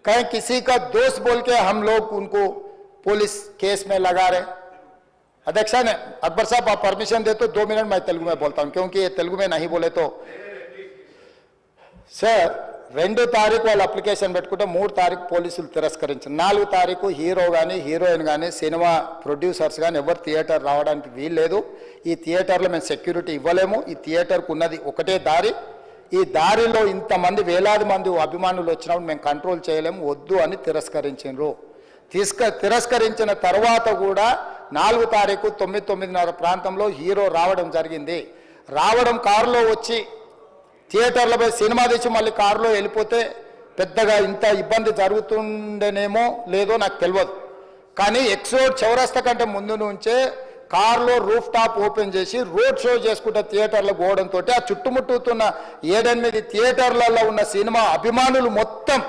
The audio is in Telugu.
कहीं किसी का दोस्त बोल के हम लोग उनको पुलिस केस में लगा रहे। अध्यक्षा ने अकबर साहब आप परमिशन दे तो 2 मिनट मैं तेलुगु में बोलता हूं, क्योंकि ये तेलुगु में नहीं बोले तो सर 2 తారీఖు వాళ్ళు అప్లికేషన్ పెట్టుకుంటే 3 తారీఖు పోలీసులు తిరస్కరించారు. 4 తారీఖు హీరో కానీ హీరోయిన్ కానీ సినిమా ప్రొడ్యూసర్స్ కానీ ఎవరు థియేటర్ రావడానికి వీల్లేదు. ఈ థియేటర్లో మేము సెక్యూరిటీ ఇవ్వలేము. ఈ థియేటర్కు ఉన్నది ఒకటే దారి. ఈ దారిలో ఇంతమంది వేలాది మంది అభిమానులు వచ్చినప్పుడు మేము కంట్రోల్ చేయలేము, వద్దు అని తిరస్కరించారు. తిరస్కరించిన తర్వాత కూడా 4 తారీఖు 9:30 ప్రాంతంలో హీరో రావడం జరిగింది. రావడం కారులో వచ్చి థియేటర్లో పోయి సినిమా తీసి మళ్ళీ కారులో వెళ్ళిపోతే పెద్దగా ఇంత ఇబ్బంది జరుగుతుండేనేమో లేదో నాకు తెలియదు. కానీ ఎక్సోడ్ చౌరస్తా కంటే ముందు నుంచే కారులో రూఫ్ టాప్ ఓపెన్ చేసి రోడ్ షో చేసుకుంటే థియేటర్లో పోవడంతో ఆ చుట్టుముట్టుతున్న 7-8 థియేటర్లలో ఉన్న సినిమా అభిమానులు మొత్తం